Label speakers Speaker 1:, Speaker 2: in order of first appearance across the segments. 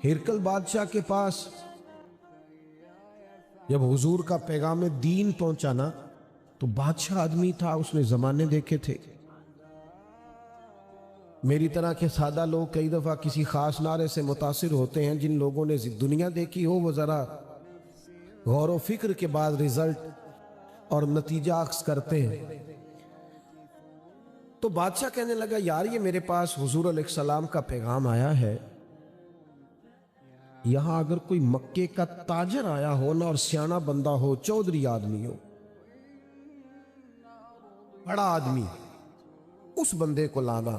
Speaker 1: ہرکل بادشاہ کے پاس جب حضور کا پیغام دین پہنچا نا تو بادشاہ آدمی تھا، اس نے زمانے دیکھے تھے۔ میری طرح کے سادہ لوگ کئی دفعہ کسی خاص نعرے سے متاثر ہوتے ہیں، جن لوگوں نے دنیا دیکھی ہو وہ ذرا غور و فکر کے بعد رزلٹ اور نتیجہ اخذ کرتے ہیں۔ تو بادشاہ کہنے لگا یار یہ میرے پاس حضور علیہ السلام کا پیغام آیا ہے، یہاں اگر کوئی مکے کا تاجر آیا ہو نا اور سیانہ بندہ ہو، چودھری آدمی ہو، بڑا آدمی، اس بندے کو لانا۔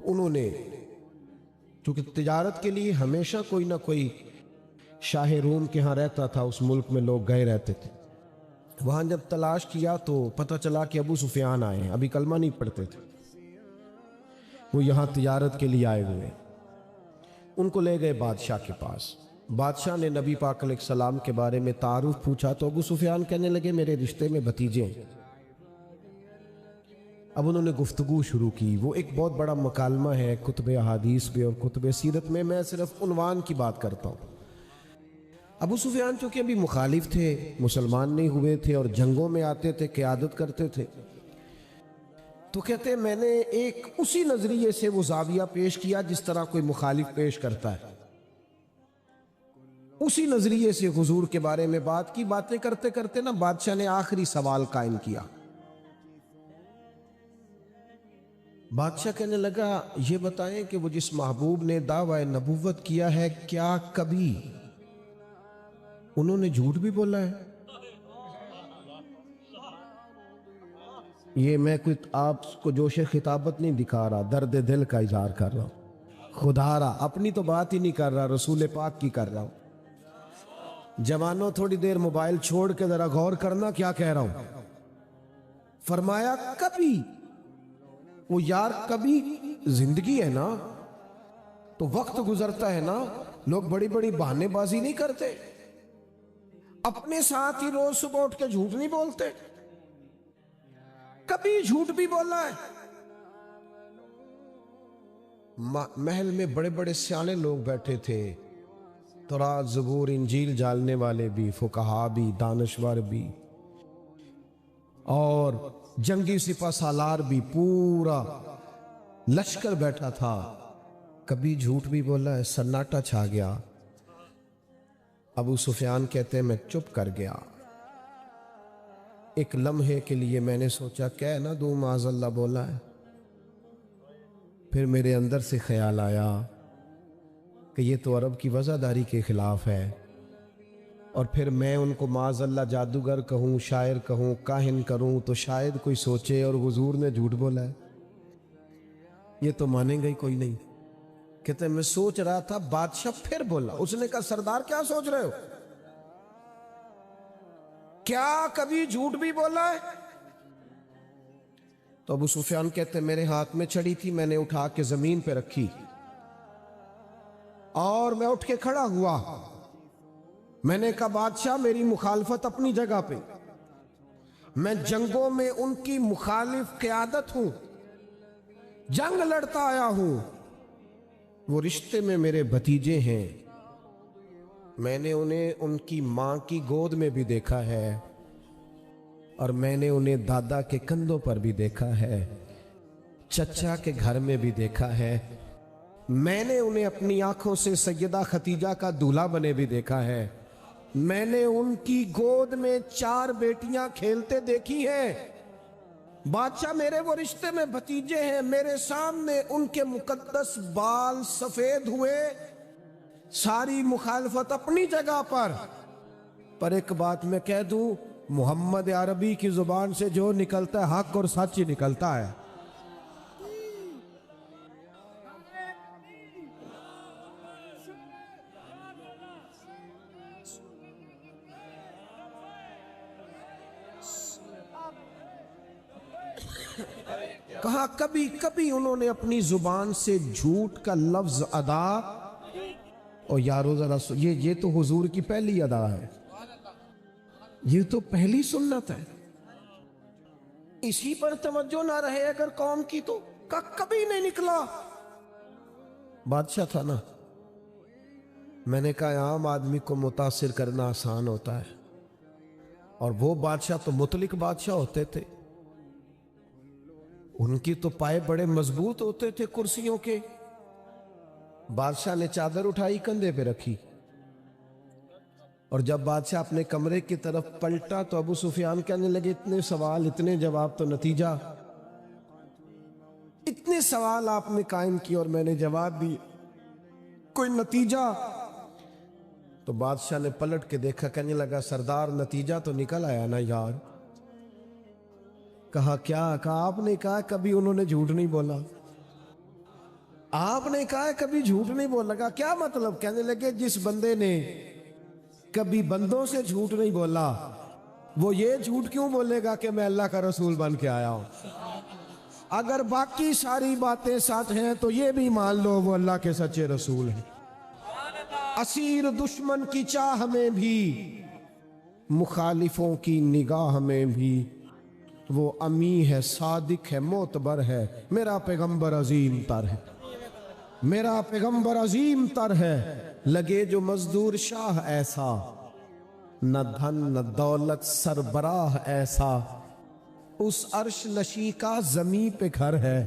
Speaker 1: انہوں نے چونکہ تجارت کے لیے ہمیشہ کوئی نہ کوئی شاہ روم کے ہاں رہتا تھا، اس ملک میں لوگ گئے رہتے تھے، وہاں جب تلاش کیا تو پتہ چلا کہ ابو سفیان آئے ہیں، ابھی کلمہ نہیں پڑھتے تھے، وہ یہاں تجارت کے لیے آئے ہوئے۔ ان کو لے گئے بادشاہ کے پاس۔ بادشاہ نے نبی پاک علیہ السلام کے بارے میں تعارف پوچھا تو ابو سفیان کہنے لگے میرے رشتے میں بھتیجے ہیں۔ اب انہوں نے گفتگو شروع کی، وہ ایک بہت بڑا مکالمہ ہے کتب احادیث میں اور کتب سیرت میں صرف عنوان کی بات کرتا ہوں۔ ابو سفیان چونکہ ابھی مخالف تھے، مسلمان نہیں ہوئے تھے اور جنگوں میں آتے تھے، قیادت کرتے تھے، تو کہتے میں نے ایک اسی نظریے سے وہ زاویہ پیش کیا جس طرح کوئی مخالف پیش کرتا ہے، اسی نظریے سے حضور کے بارے میں بات کی۔ باتیں کرتے کرتے نا بادشاہ نے آخری سوال قائم کیا۔ بادشاہ کہنے لگا یہ بتائیں کہ وہ جس محبوب نے دعوی نبوت کیا ہے کیا کبھی انہوں نے جھوٹ بھی بولا ہے؟ یہ میں کوئی آپ کو جوش خطابت نہیں دکھا رہا، درد دل کا اظہار کر رہا ہوں، خدا را اپنی تو بات ہی نہیں کر رہا، رسول پاک کی کر رہا ہوں۔ جوانوں تھوڑی دیر موبائل چھوڑ کے ذرا غور کرنا کیا کہہ رہا ہوں۔ فرمایا کبھی، وہ یار کبھی زندگی ہے نا، تو وقت گزرتا ہے نا، لوگ بڑی بڑی بہانے بازی نہیں کرتے، اپنے ساتھ ہی روز صبح اٹھ کے جھوٹ نہیں بولتے، کبھی جھوٹ بھی بولا ہے۔ محل میں بڑے بڑے سیانے لوگ بیٹھے تھے، تورات زبور انجیل جاننے والے بھی، فقہا بھی، دانشور بھی، اور جنگی سپہ سالار بھی، پورا لشکر بیٹھا تھا۔ کبھی جھوٹ بھی بولا ہے؟ سناٹا چھا گیا۔ ابو سفیان کہتے ہیں میں چپ کر گیا، ایک لمحے کے لیے میں نے سوچا کہہ نہ دوں معاذ اللہ بولا ہے، پھر میرے اندر سے خیال آیا کہ یہ تو عرب کی وزاداری کے خلاف ہے، اور پھر میں ان کو معاذ اللہ جادوگر کہوں، شاعر کہوں، کاہن کروں تو شاید کوئی سوچے اور حضور نے جھوٹ بولا ہے، یہ تو مانیں گے کوئی نہیں۔ کہتے میں سوچ رہا تھا، بادشاہ پھر بولا، اس نے کہا سردار کیا سوچ رہے ہو؟ کیا کبھی جھوٹ بھی بولا ہے؟ تو ابو سفیان کہتے میرے ہاتھ میں چھڑی تھی، میں نے اٹھا کے زمین پہ رکھی اور میں اٹھ کے کھڑا ہوا، میں نے کہا بادشاہ میری مخالفت اپنی جگہ پہ، میں جنگوں میں ان کی مخالف قیادت ہوں، جنگ لڑتا آیا ہوں، وہ رشتے میں میرے بھتیجے ہیں، میں نے انہیں ان کی ماں کی گود میں بھی دیکھا ہے اور میں نے انہیں دادا کے کندھوں پر بھی دیکھا ہے، چچا کے گھر میں بھی دیکھا ہے، میں نے انہیں اپنی آنکھوں سے سیدہ ختیجہ کا دولہا بنے بھی دیکھا ہے، میں نے ان کی گود میں 4 بیٹیاں کھیلتے دیکھی ہیں۔ بادشاہ میرے وہ رشتے میں بھتیجے ہیں، میرے سامنے ان کے مقدس بال سفید ہوئے، ساری مخالفت اپنی جگہ پر ایک بات میں کہہ دوں، محمد عربی کی زبان سے جو نکلتا ہے حق اور سچ ہی نکلتا ہے۔ کہا کبھی کبھی انہوں نے اپنی زبان سے جھوٹ کا لفظ ادا، اور یارو ذرا یہ تو حضور کی پہلی ادا ہے، یہ تو پہلی سنت ہے، اسی پر توجہ نہ رہے اگر قوم کی تو کبھی نہیں نکلا۔ بادشاہ تھا نا، میں نے کہا عام آدمی کو متاثر کرنا آسان ہوتا ہے، اور وہ بادشاہ تو مطلق بادشاہ ہوتے تھے، ان کی تو پائے بڑے مضبوط ہوتے تھے کرسیوں کے۔ بادشاہ نے چادر اٹھائی، کندھے پہ رکھی، اور جب بادشاہ اپنے کمرے کی طرف پلٹا تو ابو سفیان کہنے لگے اتنے سوال اتنے جواب تو نتیجہ، اتنے سوال آپ نے قائم کیے اور میں نے جواب دی، کوئی نتیجہ؟ تو بادشاہ نے پلٹ کے دیکھا، کہنے لگا سردار نتیجہ تو نکل آیا نا یار۔ کہا کیا؟ کہا آپ نے کہا کبھی انہوں نے جھوٹ نہیں بولا، آپ نے کہا کبھی جھوٹ نہیں بولا۔ کہا کیا مطلب؟ کہنے لگے جس بندے نے کبھی بندوں سے جھوٹ نہیں بولا وہ یہ جھوٹ کیوں بولے گا کہ میں اللہ کا رسول بن کے آیا ہوں؟ اگر باقی ساری باتیں سچ ہیں تو یہ بھی مان لو وہ اللہ کے سچے رسول ہیں۔ اسیر دشمن کی چاہ میں بھی، مخالفوں کی نگاہ میں بھی، وہ امی ہے، صادق ہے، معتبر ہے، میرا پیغمبر عظیم تر ہے، میرا پیغمبر عظیم تر ہے۔ لگے جو مزدور شاہ ایسا، نہ دھن نہ دولت سربراہ ایسا، اس عرش نشی کا زمین پہ گھر ہے،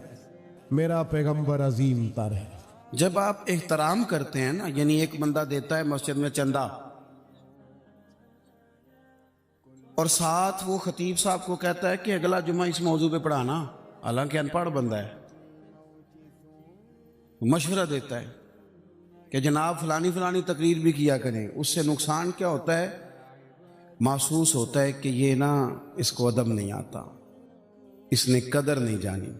Speaker 1: میرا پیغمبر عظیم تر ہے۔
Speaker 2: جب آپ احترام کرتے ہیں نا، یعنی ایک بندہ دیتا ہے مسجد میں چندہ اور ساتھ وہ خطیب صاحب کو کہتا ہے کہ اگلا جمعہ اس موضوع پہ پڑھانا، حالانکہ ان پڑھ بندہ ہے، مشورہ دیتا ہے کہ جناب فلانی فلانی تقریر بھی کیا کریں، اس سے نقصان کیا ہوتا ہے؟ محسوس ہوتا ہے کہ یہ نا اس کو ادب نہیں آتا، اس نے قدر نہیں جانی،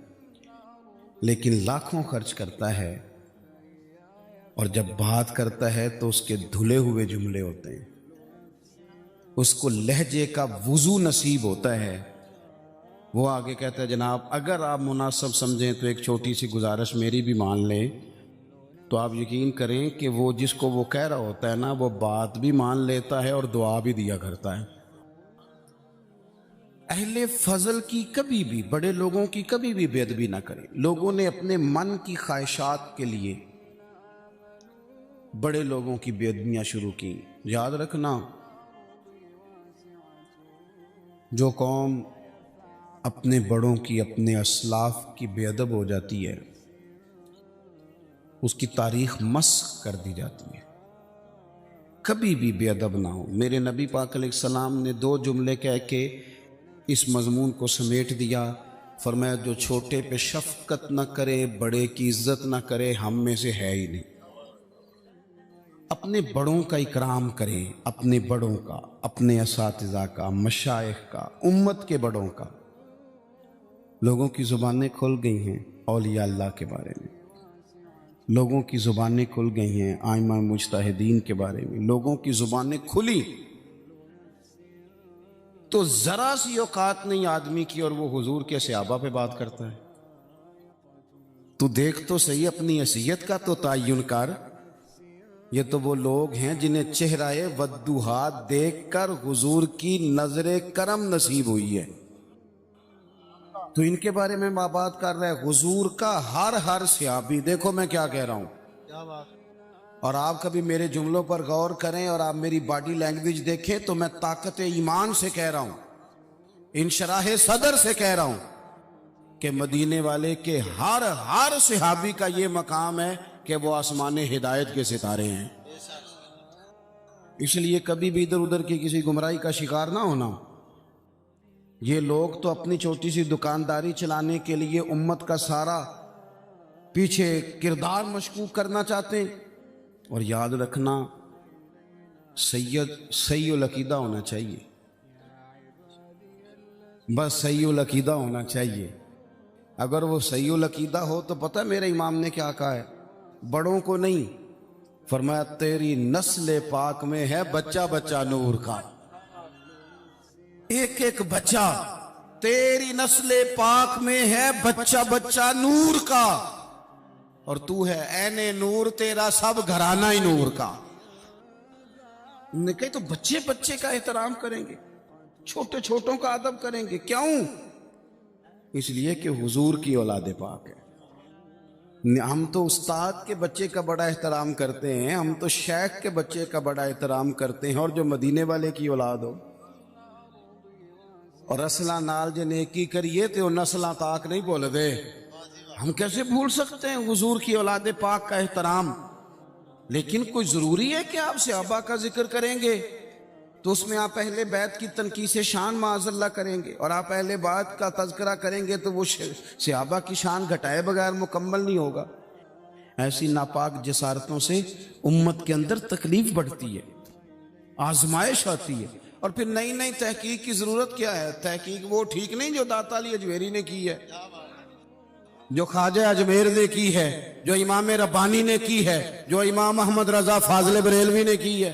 Speaker 2: لیکن لاکھوں خرچ کرتا ہے اور جب بات کرتا ہے تو اس کے دھلے ہوئے جملے ہوتے ہیں، اس کو لہجے کا وضو نصیب ہوتا ہے۔ وہ آگے کہتا ہے جناب اگر آپ مناسب سمجھیں تو ایک چھوٹی سی گزارش میری بھی مان لیں، تو آپ یقین کریں کہ وہ جس کو وہ کہہ رہا ہوتا ہے نا، وہ بات بھی مان لیتا ہے اور دعا بھی دیا کرتا ہے۔ اہل فضل کی کبھی بھی، بڑے لوگوں کی کبھی بھی بے ادبی نہ کریں۔ لوگوں نے اپنے من کی خواہشات کے لیے بڑے لوگوں کی بے ادبیاں شروع کی۔ یاد رکھنا، جو قوم اپنے بڑوں کی، اپنے اسلاف کی بے ادب ہو جاتی ہے، اس کی تاریخ مسخ کر دی جاتی ہے۔ کبھی بھی بے ادب نہ ہو۔ میرے نبی پاک علیہ السلام نے 2 جملے کہہ کے اس مضمون کو سمیٹ دیا، فرمایا جو چھوٹے پہ شفقت نہ کرے، بڑے کی عزت نہ کرے، ہم میں سے ہے ہی نہیں۔ اپنے بڑوں کا اکرام کریں، اپنے بڑوں کا، اپنے اساتذہ کا، مشائخ کا، امت کے بڑوں کا۔ لوگوں کی زبانیں کھل گئی ہیں اولیاء اللہ کے بارے میں، لوگوں کی زبانیں کھل گئی ہیں ائمہ مجتہدین کے بارے میں، لوگوں کی زبانیں کھلی تو ذرا سی اوقات نہیں آدمی کی اور وہ حضور کے صحابہ پہ بات کرتا ہے۔ تو دیکھ تو صحیح، اپنی حیثیت کا تو تعین کر۔ یہ تو وہ لوگ ہیں جنہیں چہرہ والضحیٰ دیکھ کر حضور کی نظر کرم نصیب ہوئی ہے، تو ان کے بارے میں بات کر رہا ہے۔ حضور کا ہر صحابی، دیکھو میں کیا کہہ رہا ہوں، اور آپ کبھی میرے جملوں پر غور کریں اور آپ میری باڈی لینگویج دیکھیں تو میں طاقت ایمان سے کہہ رہا ہوں، انشراح صدر سے کہہ رہا ہوں کہ مدینے والے کے ہر صحابی کا یہ مقام ہے کہ وہ آسمان ہدایت کے ستارے ہیں۔ اس لیے کبھی بھی ادھر ادھر کی کسی گمراہی کا شکار نہ ہونا۔ یہ لوگ تو اپنی چھوٹی سی دکانداری چلانے کے لیے امت کا سارا پیچھے کردار مشکوک کرنا چاہتے ہیں، اور یاد رکھنا صحیح العقیدہ ہونا چاہیے، بس صحیح العقیدہ ہونا چاہیے۔ اگر وہ صحیح العقیدہ ہو تو پتہ میرے امام نے کیا کہا ہے؟ بڑوں کو نہیں، فرمایا تیری نسل پاک میں ہے بچہ بچہ نور کا، ایک ایک بچہ تیری نسل پاک میں ہے بچہ بچہ نور کا، اور تو ہے عین نور، تیرا سب گھرانہ ہی نور کا۔ نے کہے تو بچے بچے کا احترام کریں گے، چھوٹے چھوٹوں کا ادب کریں گے، کیوں؟ اس لیے کہ حضور کی اولاد پاک ہے۔ ہم تو استاد کے بچے کا بڑا احترام کرتے ہیں، ہم تو شیخ کے بچے کا بڑا احترام کرتے ہیں، اور جو مدینے والے کی اولاد ہو اور اسلاں نال جے نیکی کریے تو نسلاں تاک نہیں بھول دے۔ ہم کیسے بھول سکتے ہیں حضور کی اولاد پاک کا احترام؟ لیکن کوئی ضروری ہے کہ آپ صحابہ کا ذکر کریں گے تو اس میں آپ اہل بیت کی تنقیص شان معاذ اللہ کریں گے، اور آپ اہل بیت کا تذکرہ کریں گے تو وہ صحابہ کی شان گھٹائے بغیر مکمل نہیں ہوگا۔ ایسی ناپاک جسارتوں سے امت کے اندر تکلیف بڑھتی ہے، آزمائش آتی ہے، اور پھر نئی نئی تحقیق کی ضرورت کیا ہے؟ تحقیق وہ ٹھیک نہیں جو داتا علی اجمیری نے کی ہے، جو خواجہ اجمیر نے کی ہے، جو امام ربانی نے کی ہے، جو امام احمد رضا فاضل بریلوی نے کی ہے۔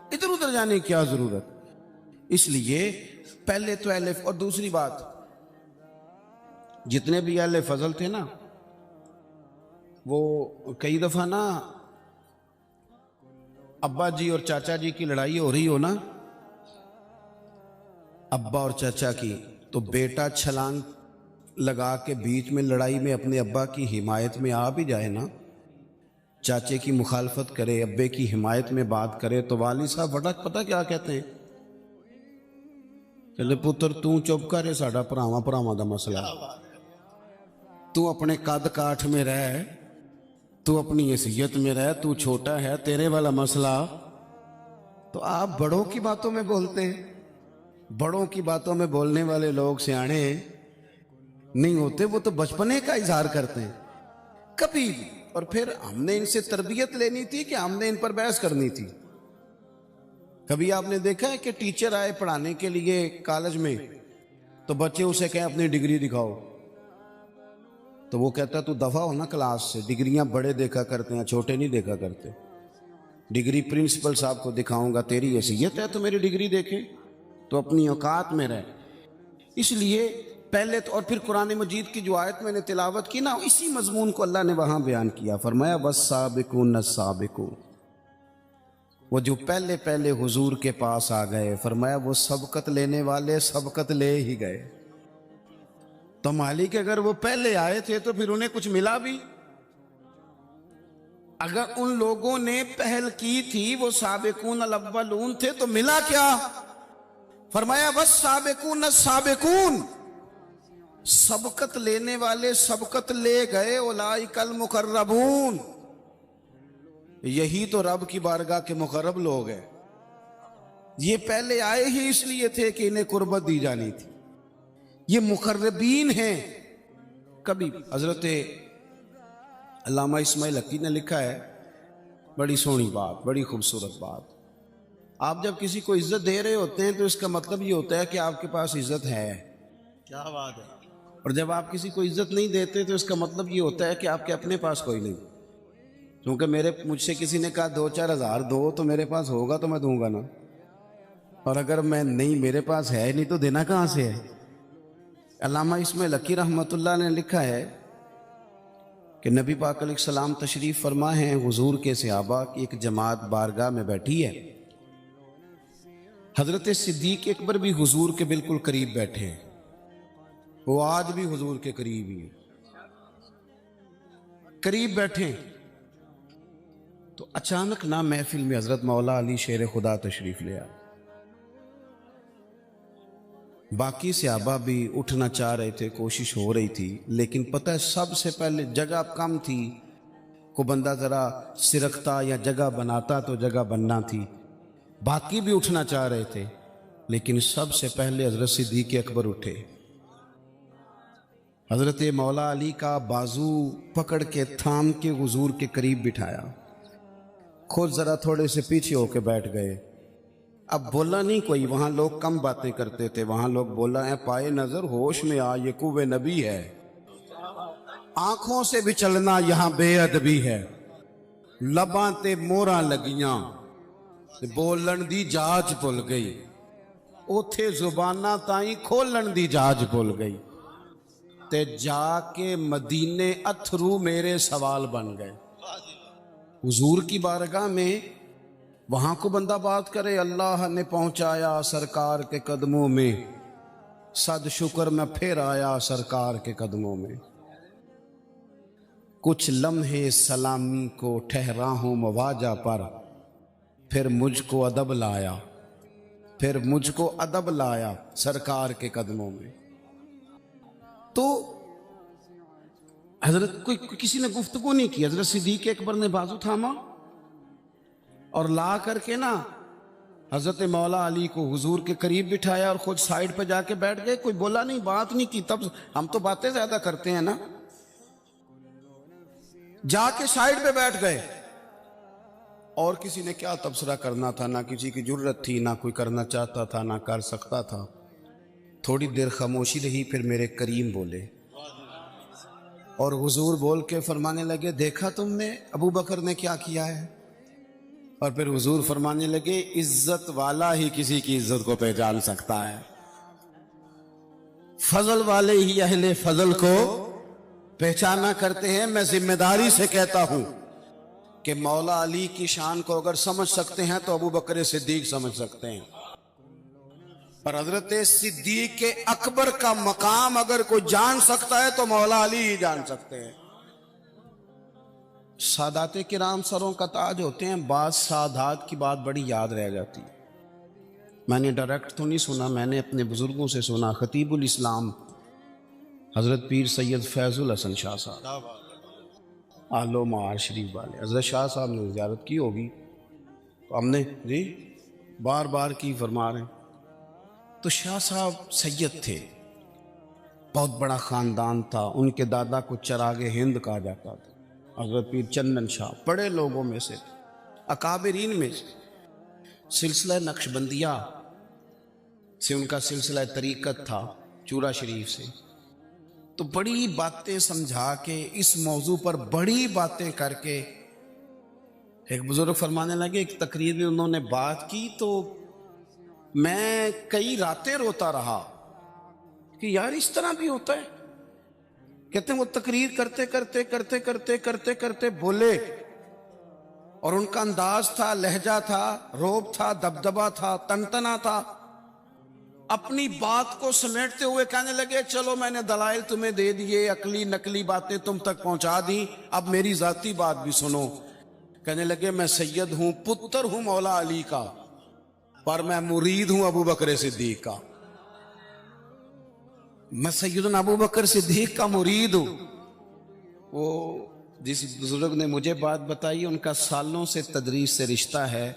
Speaker 2: ادھر ادھر جانے کی کیا ضرورت؟ اس لیے پہلے تو اہل، اور دوسری بات، جتنے بھی اہل فضل تھے نا، وہ کئی دفعہ نا ابا جی اور چاچا جی کی لڑائی ہو رہی ہو نا، ابا اور چاچا کی، تو بیٹا چھلانگ لگا کے بیچ میں لڑائی میں اپنے ابا کی حمایت میں آ بھی جائے نا، چاچے کی مخالفت کرے، ابے کی حمایت میں بات کرے، تو والد صاحب وٹک پتہ کیا کہتے ہیں؟ چلے پتر تو چپ کرے، ساڈا پراواں پراواں دا مسئلہ، تو اپنے قد کاٹھ میں رہ، تو اپنی حیثیت میں رہ، تو چھوٹا ہے، تیرے والا مسئلہ۔ تو آپ بڑوں کی باتوں میں بولتے ہیں، بڑوں کی باتوں میں بولنے والے لوگ سیانے نہیں ہوتے، وہ تو بچپنے کا اظہار کرتے ہیں کبھی بھی۔ اور پھر ہم نے ان سے تربیت لینی تھی کہ ہم نے ان پر بحث کرنی تھی؟ کبھی آپ نے دیکھا ہے کہ ٹیچر آئے پڑھانے کے لیے کالج میں تو بچے اسے کہیں اپنی ڈگری دکھاؤ، تو وہ کہتا ہے تو دفع ہو نا کلاس سے، ڈگریاں بڑے دیکھا کرتے ہیں، چھوٹے نہیں دیکھا کرتے، ڈگری پرنسپل صاحب کو دکھاؤں گا، تیری حیثیت ہے تو میری ڈگری دیکھیں، تو اپنی اوقات میں رہ۔ اس لیے پہلے تو، اور پھر قرآن مجید کی جو آیت میں نے تلاوت کی نا، اسی مضمون کو اللہ نے وہاں بیان کیا، فرمایا وَالسَّابِقُونَ السَّابِقُونَ، وہ جو پہلے پہلے حضور کے پاس آ گئے، فرمایا وہ سبقت لینے والے سبقت لے ہی گئے۔ تو مالک اگر وہ پہلے آئے تھے تو پھر انہیں کچھ ملا بھی؟ اگر ان لوگوں نے پہل کی تھی، وہ سابقون الاولون تھے، تو ملا کیا؟ فرمایا وَالسَّابِقُونَ السَّابِقُونَ، سبقت لینے والے سبقت لے گئے، اولئک المقربون، یہی تو رب کی بارگاہ کے مقرب لوگ ہیں۔ یہ پہلے آئے ہی اس لیے تھے کہ انہیں قربت دی جانی تھی، یہ مقربین ہیں۔ کبھی حضرت علامہ اسماعیل حقی نے لکھا ہے، بڑی سونی بات، بڑی خوبصورت بات، آپ جب کسی کو عزت دے رہے ہوتے ہیں تو اس کا مطلب یہ ہوتا ہے کہ آپ کے پاس عزت ہے، کیا بات ہے، اور جب آپ کسی کو عزت نہیں دیتے تو اس کا مطلب یہ ہوتا ہے کہ آپ کے اپنے پاس کوئی نہیں۔ کیونکہ مجھ سے کسی نے کہا 2-4 ہزار دو تو میرے پاس ہوگا تو میں دوں گا نا، اور اگر میں نہیں، میرے پاس ہے نہیں تو دینا کہاں سے ہے؟ علامہ اسماعیل حقی رحمۃ اللہ نے لکھا ہے کہ نبی پاک علیہ السلام تشریف فرما ہیں، حضور کے صحابہ کی ایک جماعت بارگاہ میں بیٹھی ہے، حضرت صدیق اکبر بھی حضور کے بالکل قریب بیٹھے ہیں، وہ آج بھی حضور کے قریب ہی ہیں، قریب بیٹھے، تو اچانک نا محفل میں حضرت مولا علی شیر خدا تشریف لے آئے، باقی صحابہ بھی اٹھنا چاہ رہے تھے، کوشش ہو رہی تھی، لیکن پتہ ہے سب سے پہلے جگہ کم تھی، کو بندہ ذرا سرکتا یا جگہ بناتا تو جگہ بننا تھی، باقی بھی اٹھنا چاہ رہے تھے، لیکن سب سے پہلے حضرت صدیق اکبر اٹھے، حضرت مولا علی کا بازو پکڑ کے تھام کے حضور کے قریب بٹھایا، خود ذرا تھوڑے سے پیچھے ہو کے بیٹھ گئے۔ اب بولا نہیں کوئی، وہاں لوگ کم باتیں کرتے تھے، وہاں لوگ بولا ہے پائے نظر ہوش میں آ، یہ کوہ نبی ہے، آنکھوں سے بھی چلنا یہاں بے ادبی ہے، لباں تے موراں لگیاں بولن دی جاج بھول گئی، اوتھے زباناں تائیں کھولن دی جاج بھول گئی، تے جا کے مدینے اتھرو میرے سوال بن گئے۔ حضور کی بارگاہ میں وہاں کو بندہ بات کرے، اللہ نے پہنچایا سرکار کے قدموں میں، صد شکر میں پھر آیا سرکار کے قدموں میں، کچھ لمحے سلامی کو ٹھہرا ہوں مواجہ پر، پھر مجھ کو ادب لایا، پھر مجھ کو ادب لایا سرکار کے قدموں میں۔ تو حضرت کوئی کسی نے گفتگو نہیں کی، حضرت صدیق اکبر نے بازو تھاما اور لا کر کے نا حضرت مولا علی کو حضور کے قریب بٹھایا اور خود سائیڈ پہ جا کے بیٹھ گئے، کوئی بولا نہیں، بات نہیں کی۔ تب ہم تو باتیں زیادہ کرتے ہیں نا، جا کے سائیڈ پہ بیٹھ گئے، اور کسی نے کیا تبصرہ کرنا تھا، نہ کسی کی جرت تھی، نہ کوئی کرنا چاہتا تھا، نہ کر سکتا تھا۔ تھوڑی دیر خاموشی رہی، پھر میرے کریم بولے اور حضور بول کے فرمانے لگے، دیکھا تم نے ابو بکر نے کیا کیا ہے؟ اور پھر حضور فرمانے لگے، عزت والا ہی کسی کی عزت کو پہچان سکتا ہے، فضل والے ہی اہل فضل کو پہچانا کرتے ہیں۔ میں ذمہ داری سے کہتا ہوں کہ مولا علی کی شان کو اگر سمجھ سکتے ہیں تو ابو بکر صدیق سمجھ سکتے ہیں، اور حضرت صدیق اکبر کا مقام اگر کوئی جان سکتا ہے تو مولا علی ہی جان سکتے ہیں۔ سادات کرام سروں کا تاج ہوتے ہیں، بعض سادات کی بات بڑی یاد رہ جاتی ہے۔ میں نے ڈائریکٹ تو نہیں سنا، میں نے اپنے بزرگوں سے سنا۔ خطیب الاسلام حضرت پیر سید فیض الحسن شاہ صاحب آل و معار شریف والے، حضرت شاہ صاحب نے زیارت کی ہوگی تو ہم نے جی بار بار کی فرما رہے ہیں۔ تو شاہ صاحب سید تھے، بہت بڑا خاندان تھا، ان کے دادا کو چراغ ہند کہا جاتا تھا، حضرت پیر چندن شاہ بڑے لوگوں میں سے، اکابرین میں سے۔ سلسلہ نقشبندیہ سے ان کا سلسلہ طریقت تھا، چورا شریف سے۔ تو بڑی باتیں سمجھا کے، اس موضوع پر بڑی باتیں کر کے، ایک بزرگ فرمانے لگے، ایک تقریر میں انہوں نے بات کی تو میں کئی راتیں روتا رہا کہ یار اس طرح بھی ہوتا ہے۔ کہتے ہیں وہ تقریر کرتے کرتے کرتے کرتے کرتے کرتے بولے، اور ان کا انداز تھا، لہجہ تھا، روب تھا، دبدبا تھا، تنتنا تھا۔ اپنی بات کو سمیٹتے ہوئے کہنے لگے، چلو میں نے دلائل تمہیں دے دیے، عقلی نقلی باتیں تم تک پہنچا دی، اب میری ذاتی بات بھی سنو۔ کہنے لگے، میں سید ہوں، پتر ہوں مولا علی کا، پر میں مرید ہوں ابو بکر صدیق کا۔ میں سیدنا ابو بکر صدیق کا مرید ہوں۔ وہ جس بزرگ نے مجھے بات بتائی، ان کا سالوں سے تدریس سے رشتہ ہے۔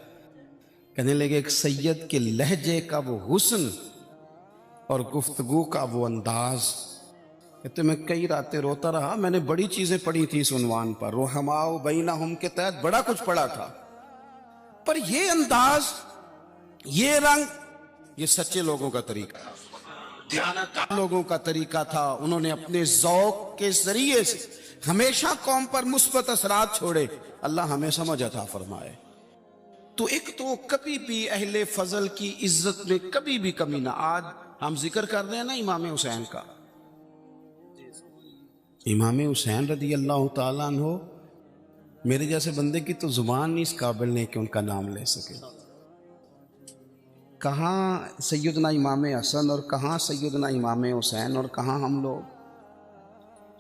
Speaker 2: کہنے لگے، ایک سید کے لہجے کا وہ حسن اور گفتگو کا وہ انداز۔ کہتے میں کئی راتیں روتا رہا، میں نے بڑی چیزیں پڑھی تھی اس عنوان پر، رحماء بینہم کے تحت بڑا کچھ پڑھا تھا، پر یہ انداز، یہ رنگ، یہ سچے لوگوں کا طریقہ تھا، دیانت لوگوں کا طریقہ تھا۔ انہوں نے اپنے ذوق کے ذریعے سے ہمیشہ قوم پر مثبت اثرات چھوڑے۔ اللہ ہمیں سمجھ عطا فرمائے۔ تو ایک تو کبھی بھی اہل فضل کی عزت میں کبھی بھی کمی نہ۔ آج ہم ذکر کر رہے ہیں نا امام حسین کا، امام حسین رضی اللہ تعالیٰ عنہ، میرے جیسے بندے کی تو زبان نہیں اس قابل نہیں کہ ان کا نام لے سکے۔ کہاں سیدنا امام حسن اور کہاں سیدنا امام حسین اور کہاں ہم لوگ؟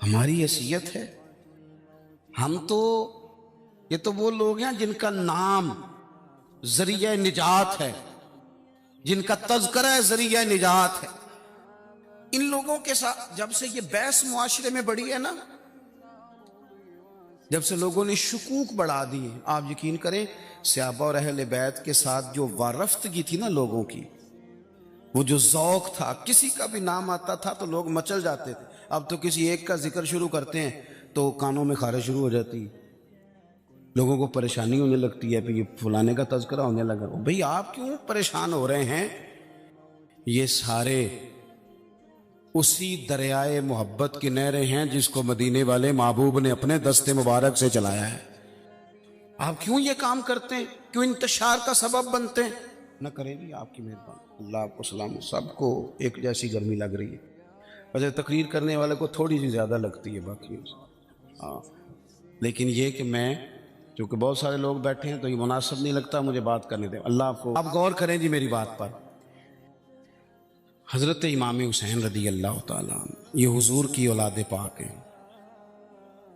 Speaker 2: ہماری حیثیت ہے، ہم تو، یہ تو وہ لوگ ہیں جن کا نام ذریعہ نجات ہے، جن کا تذکرہ ذریعہ نجات ہے۔ ان لوگوں کے ساتھ جب سے یہ بحث معاشرے میں بڑھی ہے نا، جب سے لوگوں نے شکوک بڑھا دی، آپ یقین کریں صحابہ اور اہل بیت کے ساتھ جو وارفتگی تھی نا لوگوں کی، وہ جو ذوق تھا، کسی کا بھی نام آتا تھا تو لوگ مچل جاتے تھے۔ اب تو کسی ایک کا ذکر شروع کرتے ہیں تو کانوں میں خارش شروع ہو جاتی، لوگوں کو پریشانی ہونے لگتی ہے، پھر یہ فلانے کا تذکرہ ہونے لگا۔ بھئی آپ کیوں پریشان ہو رہے ہیں؟ یہ سارے اسی دریائے محبت کی نہریں ہیں جس کو مدینے والے محبوب نے اپنے دست مبارک سے چلایا ہے۔ آپ کیوں یہ کام کرتے ہیں؟ کیوں انتشار کا سبب بنتے ہیں؟ نہ کرے بھی آپ کی مہربانی، اللہ آپ کو سلام۔ سب کو ایک جیسی گرمی لگ رہی ہے، ویسے تقریر کرنے والے کو تھوڑی سی زیادہ لگتی ہے باقی، لیکن یہ کہ میں، کیونکہ بہت سارے لوگ بیٹھے ہیں تو یہ مناسب نہیں لگتا مجھے بات کرنے دیں۔ اللہ آپ کو، آپ غور کریں جی میری بات پر۔ حضرت امام حسین رضی اللہ تعالیٰ عنہ، یہ حضور کی اولاد پاک ہیں۔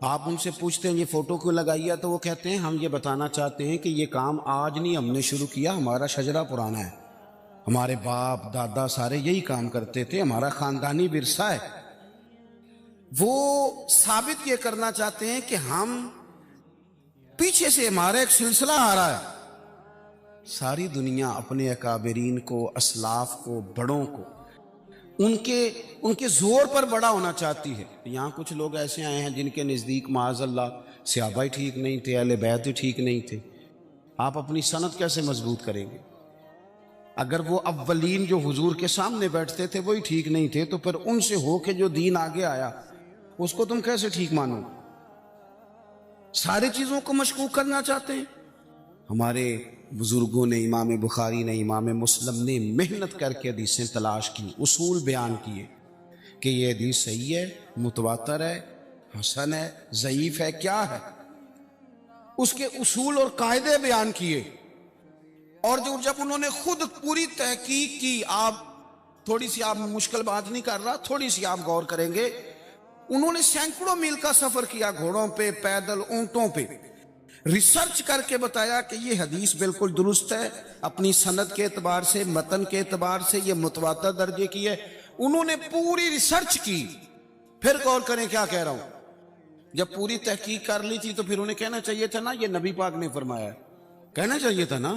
Speaker 2: آپ ان سے پوچھتے ہیں یہ فوٹو کیوں لگائی ہے تو وہ کہتے ہیں ہم یہ بتانا چاہتے ہیں کہ یہ کام آج نہیں ہم نے شروع کیا، ہمارا شجرہ پرانا ہے، ہمارے باپ دادا سارے یہی کام کرتے تھے، ہمارا خاندانی ورثہ ہے۔ وہ ثابت یہ کرنا چاہتے ہیں کہ ہم پیچھے سے ہمارا ایک سلسلہ آ رہا ہے۔ ساری دنیا اپنے اکابرین کو، اسلاف کو، بڑوں کو ان کے زور پر بڑا ہونا چاہتی ہے۔ یہاں کچھ لوگ ایسے آئے ہیں جن کے نزدیک معاذ اللہ صحابہ ہی ٹھیک نہیں تھے، اہل بیت ہی ٹھیک نہیں تھے۔ آپ اپنی سند کیسے مضبوط کریں گے؟ اگر وہ اولین جو حضور کے سامنے بیٹھتے تھے وہی ٹھیک نہیں تھے تو پھر ان سے ہو کے جو دین آگے آیا اس کو تم کیسے ٹھیک مانو؟ ساری چیزوں کو مشکوک کرنا چاہتے ہیں۔ ہمارے بزرگوں نے، امام بخاری نے، امام مسلم نے محنت کر کے حدیثیں تلاش کی، اصول بیان کیے کہ یہ حدیث صحیح ہے، متواتر ہے، حسن ہے، ضعیف ہے، کیا ہے، اس کے اصول اور قاعدے بیان کیے۔ اور جب انہوں نے خود پوری تحقیق کی، آپ تھوڑی سی، آپ مشکل بات نہیں کر رہا، تھوڑی سی آپ غور کریں گے، انہوں نے سینکڑوں میل کا سفر کیا، گھوڑوں پہ، پیدل، اونٹوں پہ، ریسرچ کر کے بتایا کہ یہ حدیث بالکل درست ہے، اپنی سند کے اعتبار سے، متن کے اعتبار سے یہ متواتر درجے کی ہے۔ انہوں نے پوری ریسرچ کی۔ پھر غور کریں کیا کہہ رہا ہوں، جب پوری تحقیق کر لی تھی تو پھر انہیں کہنا چاہیے تھا نا یہ نبی پاک نے فرمایا، کہنا چاہیے تھا نا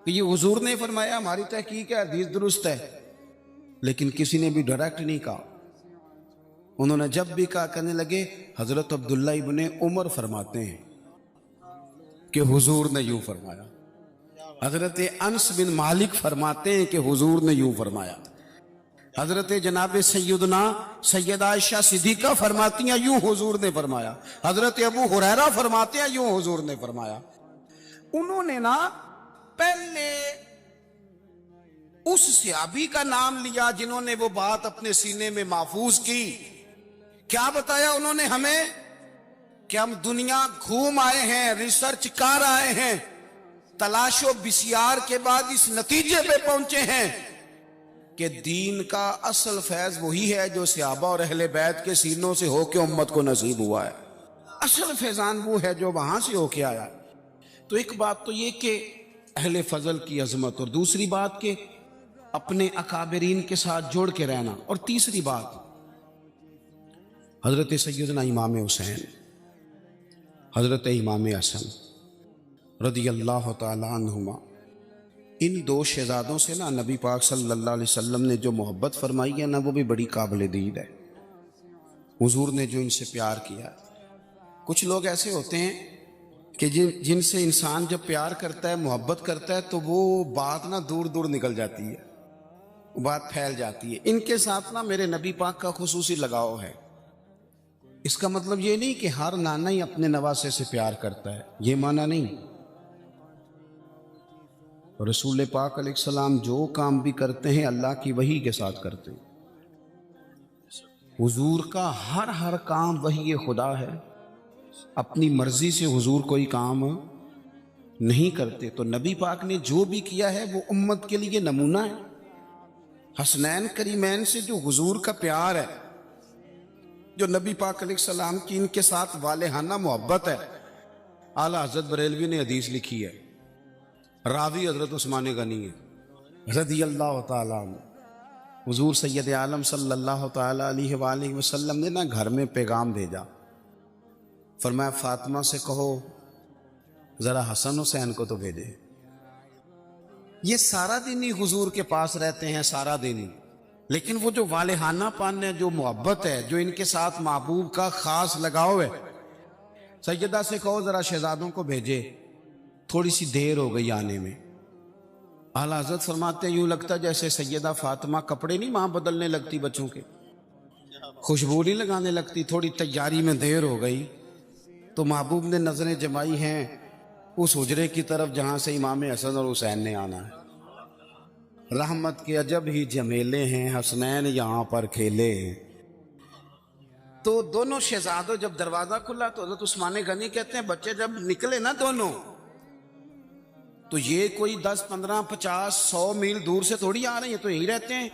Speaker 2: کہ یہ حضور نے فرمایا، ہماری تحقیق ہے، حدیث درست ہے۔ لیکن کسی نے بھی ڈائریکٹ نہیں کہا۔ انہوں نے جب بھی کہا کہنے لگے حضرت عبداللہ ابن عمر فرماتے ہیں کہ حضور نے یوں فرمایا، حضرت انس بن مالک فرماتے ہیں کہ حضور نے یوں فرمایا، حضرت جناب سیدہ عائشہ صدیقہ فرماتی ہیں یوں حضور نے فرمایا، حضرت ابو ہریرہ فرماتے ہیں یوں حضور نے فرمایا۔ انہوں نے نا پہلے اس صحابی کا نام لیا جنہوں نے وہ بات اپنے سینے میں محفوظ کی۔ کیا بتایا انہوں نے ہمیں کہ ہم دنیا گھوم آئے ہیں، ریسرچ کر آئے ہیں، تلاش و بسیار کے بعد اس نتیجے پہ پہنچے ہیں کہ دین کا اصل فیض وہی ہے جو صحابہ اور اہل بیت کے سینوں سے ہو کے امت کو نصیب ہوا ہے۔ اصل فیضان وہ ہے جو وہاں سے ہو کے آیا۔ تو ایک بات تو یہ کہ اہل فضل کی عظمت، اور دوسری بات کہ اپنے اکابرین کے ساتھ جوڑ کے رہنا، اور تیسری بات حضرت سیدنا امام حسین، حضرت امام حسن رضی اللہ تعالی عنہما، ان دو شہزادوں سے نا نبی پاک صلی اللہ علیہ وسلم نے جو محبت فرمائی ہے نا وہ بھی بڑی قابل دید ہے۔ حضور نے جو ان سے پیار کیا، کچھ لوگ ایسے ہوتے ہیں کہ جن سے انسان جب پیار کرتا ہے، محبت کرتا ہے تو وہ بات نا دور دور نکل جاتی ہے، بات پھیل جاتی ہے۔ ان کے ساتھ نا میرے نبی پاک کا خصوصی لگاؤ ہے۔ اس کا مطلب یہ نہیں کہ ہر نانا ہی اپنے نواسے سے پیار کرتا ہے، یہ معنی نہیں۔ رسول پاک علیہ السلام جو کام بھی کرتے ہیں اللہ کی وحی کے ساتھ کرتے ہیں۔ حضور کا ہر کام وحی خدا ہے، اپنی مرضی سے حضور کوئی کام نہیں کرتے۔ تو نبی پاک نے جو بھی کیا ہے وہ امت کے لیے نمونہ ہے۔ حسنین کریمین سے جو حضور کا پیار ہے، جو نبی پاک علیہ السلام کی ان کے ساتھ والہانہ محبت ہے، اعلیٰ حضرت بریلوی نے حدیث لکھی ہے، راوی حضرت عثمان غنی ہے رضی اللہ تعالیٰ عنہ۔ حضور سید عالم صلی اللہ تعالیٰ علیہ وآلہ وسلم نے نا گھر میں پیغام بھیجا، فرمایا فاطمہ سے کہو ذرا حسن حسین کو تو بھیجے۔ یہ سارا دن ہی حضور کے پاس رہتے ہیں، سارا دن ہی، لیکن وہ جو والہانہ پن ہے، جو محبت ہے، جو ان کے ساتھ محبوب کا خاص لگاؤ ہے، سیدہ سے کہو ذرا شہزادوں کو بھیجے، تھوڑی سی دیر ہو گئی آنے میں۔ اعلیٰ حضرت فرماتے ہیں یوں لگتا جیسے سیدہ فاطمہ کپڑے نہیں وہاں بدلنے لگتی بچوں کے، خوشبو نہیں لگانے لگتی، تھوڑی تیاری میں دیر ہو گئی تو محبوب نے نظریں جمائی ہیں اس حجرے کی طرف جہاں سے امام حسن اور حسین نے آنا ہے۔ رحمت کے عجب ہی جمیلے ہیں، حسنین یہاں پر کھیلے ہیں۔ تو دونوں شہزادوں جب دروازہ کھلا تو حضرت عثمان غنی کہتے ہیں بچے جب نکلے نا دونوں تو یہ کوئی 10 15 50 100 میل دور سے تھوڑی آ رہے ہیں، تو یہی رہتے ہیں۔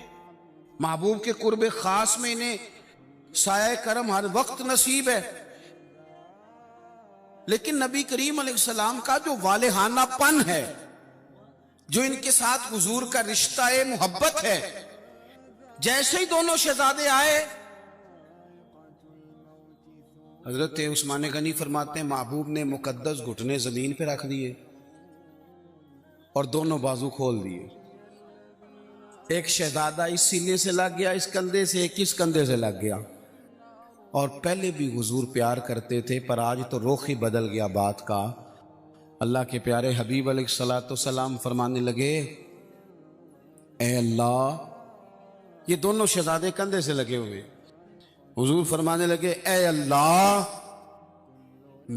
Speaker 2: محبوب کے قرب خاص میں انہیں سایہ کرم ہر وقت نصیب ہے۔ لیکن نبی کریم علیہ السلام کا جو والہانہ پن ہے، جو ان کے ساتھ حضور کا رشتہ محبت ہے، جیسے ہی دونوں شہزادے آئے، حضرت عثمان غنی فرماتے ہیں محبوب نے مقدس گھٹنے زمین پہ رکھ دیے اور دونوں بازو کھول دیے. ایک شہزادہ اس سینے سے لگ گیا اس کندھے سے، ایک اس کندھے سے لگ گیا. اور پہلے بھی حضور پیار کرتے تھے، پر آج تو رخ ہی بدل گیا بات کا. اللہ کے پیارے حبیب علیہ الصلوۃ والسلام فرمانے لگے، اے اللہ، یہ دونوں شہزادے کندھے سے لگے ہوئے. حضور فرمانے لگے، اے اللہ،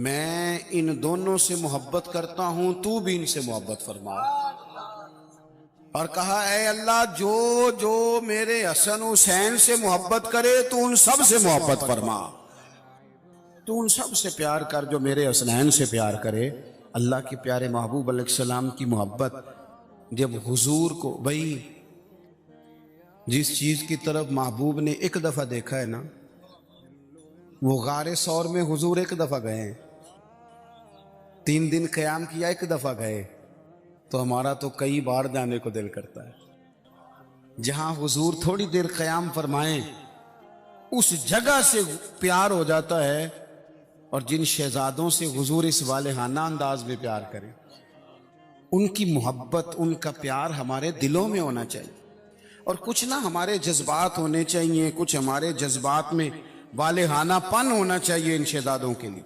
Speaker 2: میں ان دونوں سے محبت کرتا ہوں، تو بھی ان سے محبت فرما. اور کہا، اے اللہ، جو میرے حسن حسین سے محبت کرے تو ان سب سے محبت فرما. تو ان سب سے پیار کر جو میرے حسنین سے پیار کرے. اللہ کے پیارے محبوب علیہ السلام کی محبت جب حضور کو، بھائی جس چیز کی طرف محبوب نے ایک دفعہ دیکھا ہے نا، وہ غار ثور میں حضور ایک دفعہ گئے ہیں، 3 دن قیام کیا، ایک دفعہ گئے، تو ہمارا تو کئی بار جانے کو دل کرتا ہے. جہاں حضور تھوڑی دیر قیام فرمائیں اس جگہ سے پیار ہو جاتا ہے. اور جن شہزادوں سے حضور اس والہانہ انداز میں پیار کریں، ان کی محبت، ان کا پیار ہمارے دلوں میں ہونا چاہیے. اور کچھ نہ ہمارے جذبات ہونے چاہیے، کچھ ہمارے جذبات میں والہانہ پن ہونا چاہیے ان شہزادوں کے لیے.